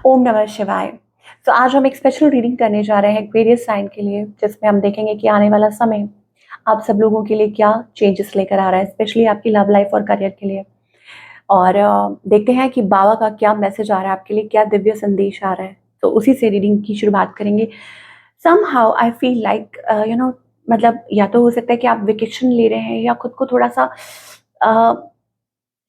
ओम नमः शिवाय। तो आज हम एक स्पेशल रीडिंग करने जा रहे हैं एक्वेरियस साइन के लिए, जिसमें हम देखेंगे कि आने वाला समय आप सब लोगों के लिए क्या चेंजेस लेकर आ रहा है, स्पेशली आपकी लव लाइफ और करियर के लिए। और देखते हैं कि बाबा का क्या मैसेज आ रहा है आपके लिए, क्या दिव्य संदेश आ रहा है। तो उसी से रीडिंग की शुरुआत करेंगे। समहाउ आई फील लाइक मतलब या तो हो सकता है कि आप वेकेशन ले रहे हैं या खुद को थोड़ा सा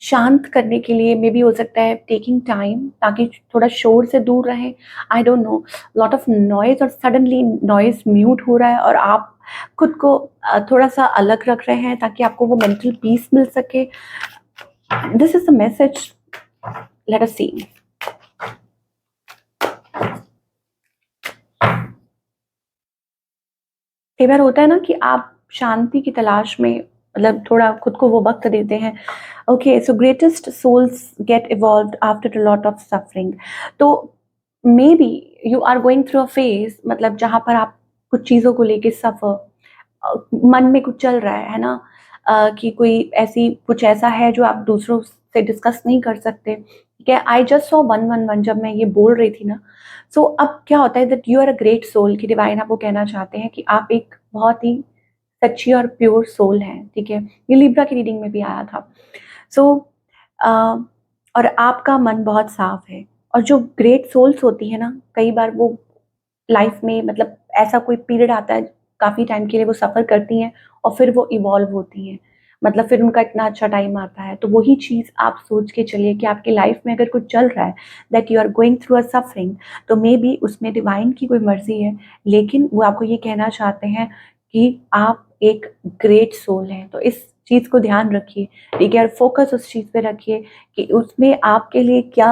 शांत करने के लिए, मे बी हो सकता है टेकिंग टाइम, ताकि थोड़ा शोर से दूर रहें। आई don't no, lot of noise, और सडनली नॉइज म्यूट हो रहा है और आप खुद को थोड़ा सा अलग रख रहे हैं ताकि आपको वो मेंटल पीस मिल सके। This is the message, let us see. कई बार होता है ना कि आप शांति की तलाश में, मतलब थोड़ा खुद को वो वक्त देते हैं। Okay, so greatest souls get evolved after a lot of suffering. तो maybe you are going through a phase, मतलब जहाँ पर आप कुछ चीज़ों को लेके सफ़र, मन में कुछ चल रहा है ना, कि कोई ऐसी कुछ ऐसा है जो आप दूसरों से डिस्कस नहीं कर सकते। ठीक है, आई जस्ट सॉ 111 जब मैं ये बोल रही थी ना। सो अब क्या होता है, that you are a great soul, कि डिवाइन आपको कहना चाहते हैं कि आप एक बहुत ही सच्ची और प्योर सोल हैं। ठीक है, ये लिब्रा की रीडिंग में भी आया था। सो और आपका मन बहुत साफ है। और जो ग्रेट सोल्स होती है ना, कई बार वो लाइफ में, मतलब ऐसा कोई पीरियड आता है, काफ़ी टाइम के लिए वो सफ़र करती हैं और फिर वो इवॉल्व होती हैं। मतलब फिर उनका इतना अच्छा टाइम आता है। तो वही चीज़ आप सोच के चलिए कि आपकी लाइफ में अगर कुछ चल रहा है, that you are going through a suffering, तो मे बी उसमें डिवाइन की कोई मर्ज़ी है। लेकिन वो आपको ये कहना चाहते हैं कि आप एक ग्रेट सोल हैं। तो इस चीज़ को ध्यान रखिए, ठीक है, और फोकस उस चीज़ पे रखिए कि उसमें आपके लिए क्या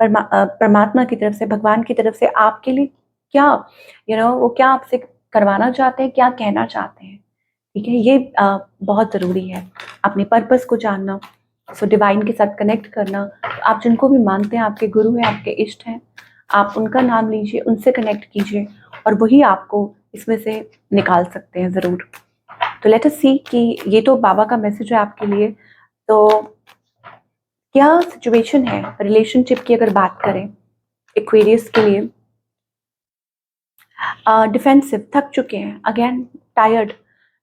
परमात्मा की तरफ से, भगवान की तरफ से आपके लिए क्या, वो क्या आपसे करवाना चाहते हैं, क्या कहना चाहते हैं। ठीक है, ये बहुत ज़रूरी है, अपने पर्पस को जानना। सो डिवाइन के साथ कनेक्ट करना। तो आप जिनको भी मानते हैं, आपके गुरु हैं, आपके इष्ट हैं, आप उनका नाम लीजिए, उनसे कनेक्ट कीजिए और वही आपको इसमें से निकाल सकते हैं ज़रूर। तो लेट अस सी कि ये तो बाबा का मैसेज है आपके लिए। तो क्या सिचुएशन है रिलेशनशिप की, अगर बात करें एक्वेरियस के लिए। डिफेंसिव, थक चुके हैं, अगेन टायर्ड।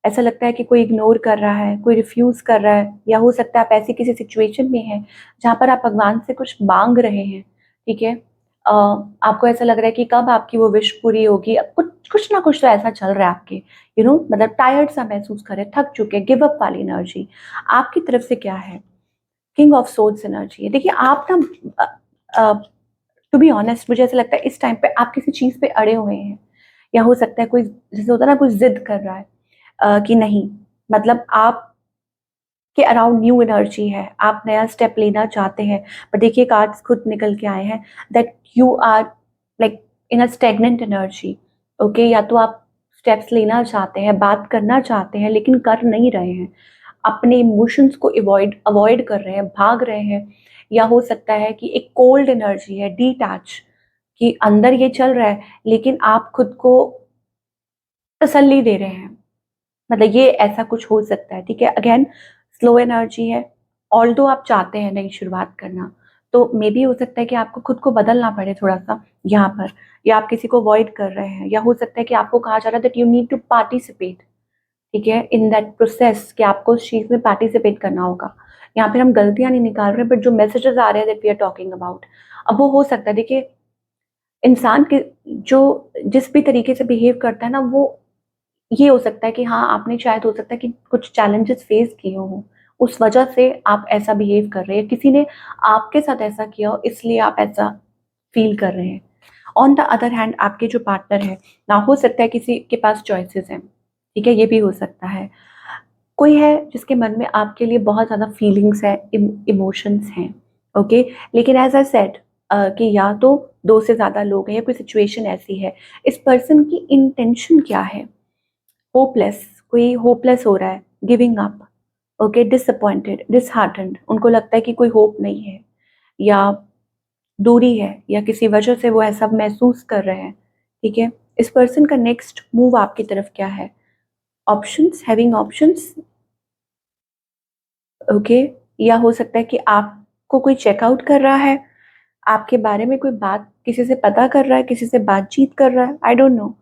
ऐसा लगता है कि कोई इग्नोर कर रहा है, कोई रिफ्यूज़ कर रहा है, या हो सकता है आप ऐसी किसी सिचुएशन में हैं जहाँ पर आप भगवान से कुछ मांग रहे हैं। ठीक है, आपको ऐसा लग रहा है कि कब आपकी वो विश पूरी होगी। अब कुछ कुछ ना कुछ तो ऐसा चल रहा है आपके, मतलब टायर्ड सा महसूस कर रहे हैं, थक चुके हैं, गिव अप वाली एनर्जी आपकी तरफ से क्या है। किंग ऑफ सोल्स एनर्जी है। देखिए आप ना, टू बी ऑनेस्ट, मुझे ऐसा लगता है इस टाइम पे आप किसी चीज़ पे अड़े हुए हैं, या हो सकता है कोई, जैसे होता है ना, कोई जिद कर रहा है कि नहीं, मतलब आप के अराउंड न्यू एनर्जी है, आप नया स्टेप लेना चाहते हैं। पर देखिए कार्ड्स खुद निकल के आए हैं that you are like in a stagnant energy. Okay, या तो आप स्टेप्स लेना चाहते हैं, बात करना चाहते हैं, लेकिन कर नहीं रहे हैं, अपने इमोशंस को अवॉइड अवॉइड कर रहे हैं, भाग रहे हैं। या हो सकता है कि एक कोल्ड एनर्जी है, डिटैच, कि अंदर ये चल रहा है लेकिन आप खुद को तसल्ली दे रहे हैं। मतलब ये ऐसा कुछ हो सकता है। ठीक है, अगेन स्लो एनर्जी है। ऑल्दो आप चाहते हैं नई शुरुआत करना, तो मे बी हो सकता है कि आपको खुद को बदलना पड़े थोड़ा सा यहाँ पर, या आप किसी को अवॉइड कर रहे हैं, या हो सकता है कि आपको कहा जा रहा है that you need to participate. ठीक है, इन दैट प्रोसेस, कि आपको उस चीज़ में पार्टिसिपेट करना होगा। यहाँ पर हम गलतियाँ नहीं निकाल रहे, बट जो मैसेजेस आ रहे हैं that we are talking about, अब वो हो सकता है। देखिए इंसान के जो जिस भी तरीके से बिहेव करता है ना, वो ये हो सकता है कि हाँ, आपने शायद, हो सकता है कि कुछ चैलेंजेस फेस किए हों, उस वजह से आप ऐसा बिहेव कर रहे हैं। किसी ने आपके साथ ऐसा किया हो, इसलिए आप ऐसा फील कर रहे हैं। ऑन द अदर हैंड, आपके जो पार्टनर है ना, हो सकता है किसी के पास चॉइसेस हैं। ठीक है, ये भी हो सकता है। कोई है जिसके मन में आपके लिए बहुत ज़्यादा फीलिंग्स है, इमोशंस हैं। ओके, लेकिन एज आई सेड कि या तो दो से ज़्यादा लोग हैं, या कोई सिचुएशन ऐसी है, इस पर्सन की इंटेंशन क्या है। होपलेस, कोई होपलेस हो रहा है, giving up, okay, disappointed, disheartened, उनको लगता है कि कोई होप नहीं है, या दूरी है, या किसी वजह से वो ऐसा महसूस कर रहे हैं। ठीक है, इस पर्सन का नेक्स्ट मूव आपकी तरफ क्या है। Options, having options. ओके, या हो सकता है कि आपको कोई चेकआउट कर रहा है, आपके बारे में कोई बात किसी से पता कर रहा है, किसी से बातचीत कर रहा है, आई डोंट नो।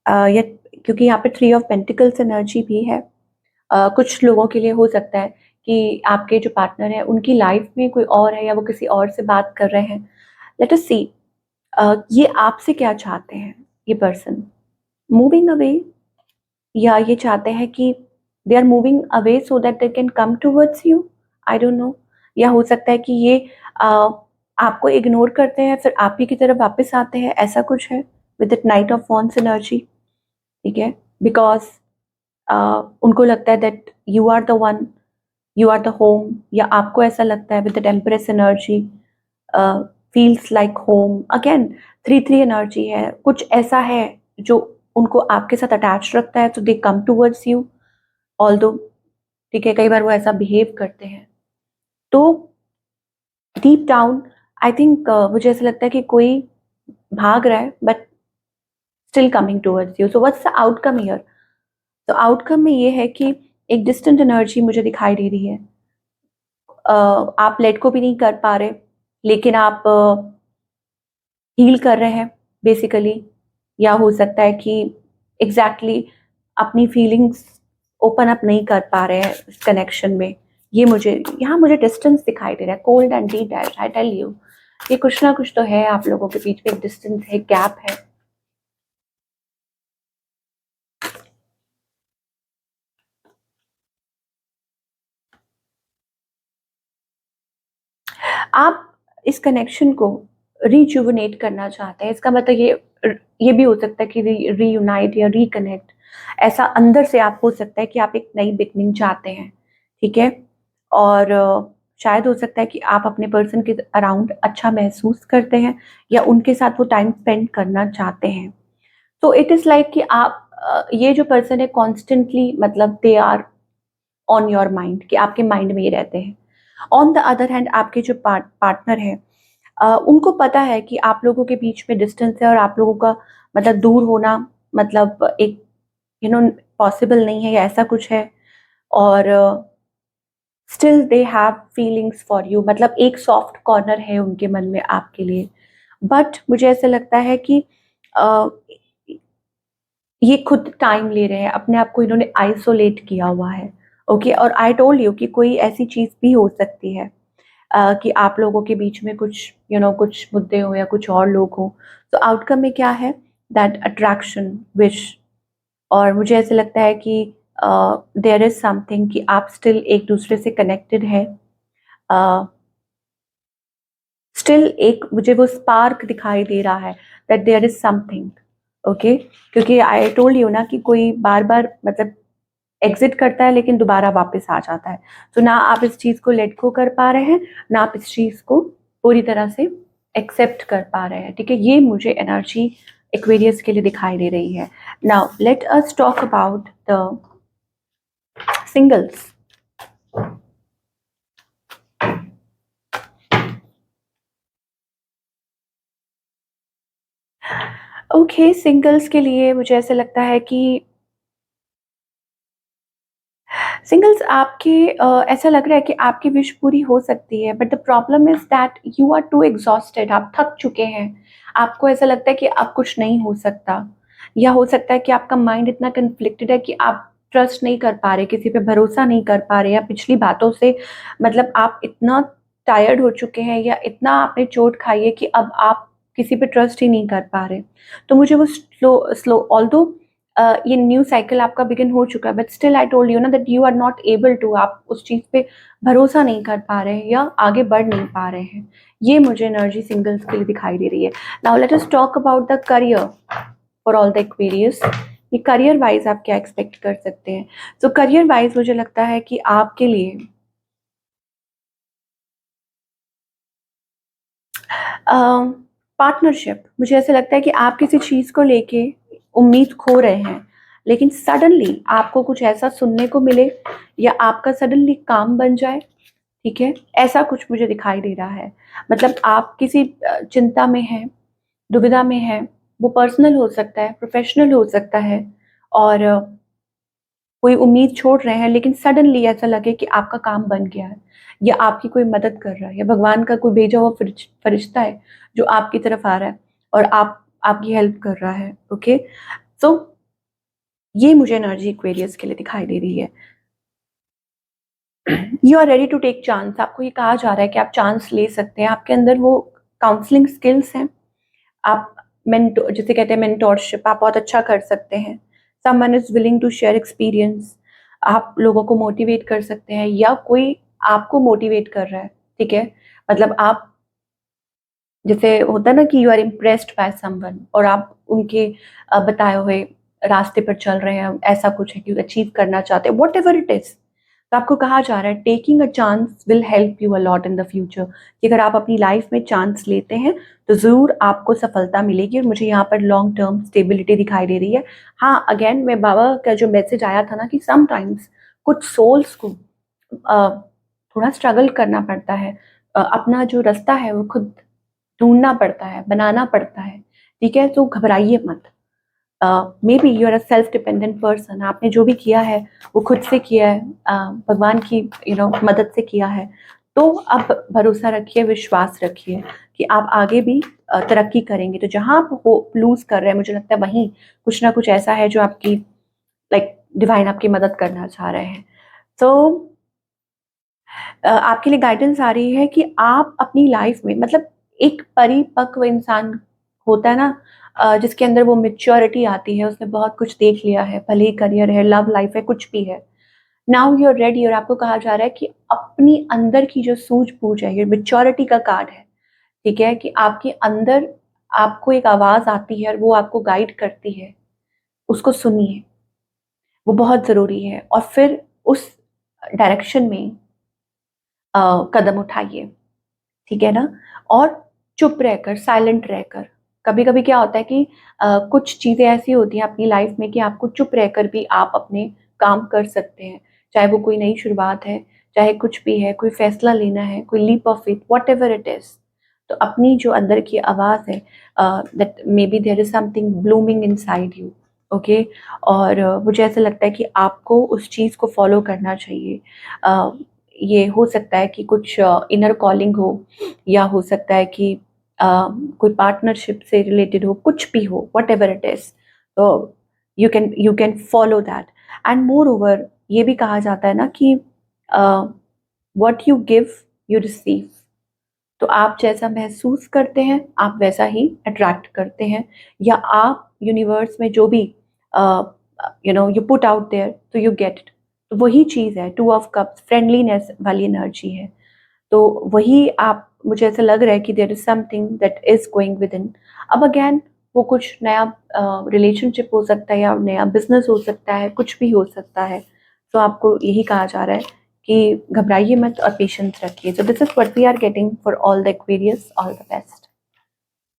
या क्योंकि यहाँ पे थ्री ऑफ पेंटिकल्स एनर्जी भी है। कुछ लोगों के लिए हो सकता है कि आपके जो पार्टनर है उनकी लाइफ में कोई और है या वो किसी और से बात कर रहे हैं। लेट अस सी ये आपसे क्या चाहते हैं, ये पर्सन मूविंग अवे, या ये चाहते हैं कि they are moving away so that they can come towards you, I don't know. या हो सकता है कि ये आपको इग्नोर करते हैं फिर आप ही की तरफ वापस आते हैं, ऐसा कुछ है with the knight of wands energy. ठीक है, बिकॉज उनको लगता है that you are the one, you are the home, या आपको ऐसा लगता है with the temperance energy feels like home. Again 3-3 energy है, कुछ ऐसा है जो उनको आपके साथ अटैच रखता है, तो दे कम टूवर्ड्स यू ऑल्दो। ठीक है, कई बार वो ऐसा बिहेव करते हैं। तो डीप डाउन आई थिंक मुझे ऐसा लगता है कि कोई भाग रहा है but still coming towards you. So what's the outcome here? तो आउटकम में ये है कि एक डिस्टेंट एनर्जी मुझे दिखाई दे रही है। आप लेट को भी नहीं कर पा रहे, लेकिन आप हील कर रहे हैं बेसिकली। या हो सकता है कि एग्जैक्टली अपनी फीलिंग्स ओपन अप नहीं कर पा रहे हैं इस कनेक्शन में। ये मुझे यहाँ मुझे डिस्टेंस दिखाई दे रहा है, cold and detached, I tell you. ये कुछ ना कुछ तो है, आप लोगों के बीच में एक डिस्टेंस है, गैप है। आप इस कनेक्शन को रिजुवनेट करना चाहते हैं, इसका मतलब ये भी हो सकता है कि रीयूनाइट या रिकनेक्ट, ऐसा अंदर से आप हो सकता है कि आप एक नई बिगनिंग चाहते हैं। ठीक है, और शायद हो सकता है कि आप अपने पर्सन के अराउंड अच्छा महसूस करते हैं या उनके साथ वो टाइम स्पेंड करना चाहते हैं। तो इट इज़ लाइक कि आप ये जो पर्सन है कॉन्स्टेंटली, मतलब they are on your mind, कि आपके माइंड में ही रहते हैं। ऑन द अदर हैंड आपके जो पार्टनर है उनको पता है कि आप लोगों के बीच में डिस्टेंस है और आप लोगों का मतलब दूर होना मतलब एक पॉसिबल नहीं है या ऐसा कुछ है। और still they have feelings for you, मतलब एक सॉफ्ट कॉर्नर है उनके मन में आपके लिए। बट मुझे ऐसा लगता है कि अ, ये खुद टाइम ले रहे हैं, अपने आप को इन्होंने आइसोलेट किया हुआ है। ओके, और आई टोल्ड यू कि कोई ऐसी चीज़ भी हो सकती है कि आप लोगों के बीच में कुछ कुछ मुद्दे हो या कुछ और लोग हो। तो आउटकम में क्या है? That attraction wish. और मुझे ऐसे लगता है कि देयर इज समथिंग कि आप स्टिल एक दूसरे से कनेक्टेड है। स्टिल एक मुझे वो स्पार्क दिखाई दे रहा है that there is something. Okay, क्योंकि आई टोल्ड यू ना कि कोई बार बार मतलब एग्जिट करता है लेकिन दोबारा वापस आ जाता है। तो ना आप इस चीज़ को लेट गो कर पा रहे हैं, ना आप इस चीज़ को पूरी तरह से एक्सेप्ट कर पा रहे हैं। ठीक है, ये मुझे एनर्जी एक्वेरियस के लिए दिखाई दे रही है। Now let us talk about the singles. Okay, singles के लिए मुझे ऐसा लगता है कि सिंगल्स आपके ऐसा लग रहा है कि आपकी विश पूरी हो सकती है, but the problem is that you are too exhausted, आप थक चुके हैं। आपको ऐसा लगता है कि अब कुछ नहीं हो सकता, या हो सकता है कि आपका माइंड इतना कन्फ्लिक्टेड है कि आप ट्रस्ट नहीं कर पा रहे, किसी पे भरोसा नहीं कर पा रहे, या पिछली बातों से मतलब आप इतना टायर्ड हो चुके हैं या इतना आपने चोट खाई है कि अब आप किसी पे ट्रस्ट ही नहीं कर पा रहे। तो मुझे वो स्लो स्लो ऑल्दो ये न्यू साइकिल आपका बिगिन हो चुका है, but still I told you ना that you are not able to, आप उस चीज़ पे भरोसा नहीं कर पा रहे हैं या आगे बढ़ नहीं पा रहे हैं। ये मुझे एनर्जी सिंगल्स के लिए दिखाई दे रही है। Now let us talk about the career for all the Aquarius. ये करियर वाइज आप क्या एक्सपेक्ट कर सकते हैं? तो करियर वाइज मुझे लगता है कि आपके लिए पार्टनरशिप, मुझे ऐसा लगता है कि आप किसी चीज़ को लेके उम्मीद खो रहे हैं, लेकिन सडनली आपको कुछ ऐसा सुनने को मिले या आपका सडनली काम बन जाए। ठीक है, ऐसा कुछ मुझे दिखाई दे रहा है। मतलब आप किसी चिंता में हैं, दुविधा में हैं, वो पर्सनल हो सकता है, प्रोफेशनल हो सकता है। और कोई उम्मीद छोड़ रहे हैं, लेकिन सडनली ऐसा लगे कि आपका काम बन गया है, या आपकी कोई मदद कर रहा है, या भगवान का कोई भेजा हुआ फरिश्ता है जो आपकी तरफ आ रहा है और आपकी हेल्प कर रहा है। ओके, सो ये मुझे एनर्जी एक्वेरियस के लिए दिखाई दे रही है। You are ready to take chance. आपको ये कहा जा रहा है कि आप चांस ले सकते हैं, आपके अंदर वो काउंसलिंग स्किल्स हैं, आप मेंटो जिसे कहते हैं मेंटोरशिप, आप बहुत अच्छा कर सकते हैं। Someone is willing to share experience, आप लोगों को मोटिवेट कर सकते हैं, या कोई आपको मोटिवेट कर रहा है। ठीक है, मतलब आप, जैसे होता है ना कि you are impressed by someone और आप उनके बताए हुए रास्ते पर चल रहे हैं, ऐसा कुछ है कि अचीव करना चाहते हैं, वॉट एवर इट इज। तो आपको कहा जा रहा है taking a chance will help you a lot in the future, कि अगर आप अपनी लाइफ में चांस लेते हैं तो ज़रूर आपको सफलता मिलेगी। और मुझे यहाँ पर लॉन्ग टर्म स्टेबिलिटी दिखाई दे रही है। हाँ, अगेन मैं बाबा का जो मैसेज आया था ना कि समटाइम्स कुछ सोल्स को थोड़ा स्ट्रगल करना पड़ता है, अपना जो रास्ता है वो खुद ढूंढना पड़ता है, बनाना पड़ता है। ठीक है, तो घबराइए मत। Maybe you are a self dependent person, आपने जो भी किया है वो खुद से किया है, भगवान की मदद से किया है। तो अब भरोसा रखिए, विश्वास रखिए कि आप आगे भी तरक्की करेंगे। तो जहाँ आप होप लूज कर रहे हैं, मुझे लगता है वहीं कुछ ना कुछ ऐसा है जो आपकी डिवाइन आपकी मदद करना चाह रहे हैं। तो आपके लिए गाइडेंस आ रही है कि आप अपनी लाइफ में, मतलब एक परिपक्व इंसान होता है ना, जिसके अंदर वो मेच्योरिटी आती है, उसने बहुत कुछ देख लिया है, भले ही करियर है, लव लाइफ है, कुछ भी है। नाउ यू आर रेडी, और आपको कहा जा रहा है कि अपनी अंदर की जो सूझबूझ है, ये मेच्योरिटी का कार्ड है। ठीक है, कि आपके अंदर आपको एक आवाज आती है और वो आपको गाइड करती है, उसको सुनिए, वो बहुत जरूरी है। और फिर उस डायरेक्शन में कदम उठाइए। ठीक है ना, और चुप रहकर, साइलेंट रहकर, कभी कभी क्या होता है कि कुछ चीजें ऐसी होती हैं अपनी लाइफ में कि आपको चुप रहकर भी आप अपने काम कर सकते हैं, चाहे वो कोई नई शुरुआत है, चाहे कुछ भी है, कोई फैसला लेना है, कोई leap of faith, whatever it is. तो अपनी जो अंदर की आवाज है, that maybe there is something blooming inside you. Okay, और मुझे ऐसा लगता है कि आपको उस चीज को फॉलो करना चाहिए। ये हो सकता है कि कुछ इनर कॉलिंग हो, या हो सकता है कि कोई पार्टनरशिप से रिलेटेड हो, कुछ भी हो, वट एवर इट इज। तो you can follow that. And more over, ये भी कहा जाता है ना कि what you give you receive. तो आप जैसा महसूस करते हैं आप वैसा ही अट्रैक्ट करते हैं, या आप यूनिवर्स में जो भी यू पुट आउट देयर, तो यू गेट इट। तो वही चीज़ है, टू ऑफ कप्स, फ्रेंडलीनेस वाली एनर्जी है। तो वही आप, मुझे ऐसा लग रहा है कि there is something that is going within. अब अगेन वो कुछ नया रिलेशनशिप हो सकता है, या नया बिजनेस हो सकता है, कुछ भी हो सकता है। तो आपको यही कहा जा रहा है कि घबराइए मत और पेशेंस रखिए। So this is what we are getting for all the Aquarius. All the best.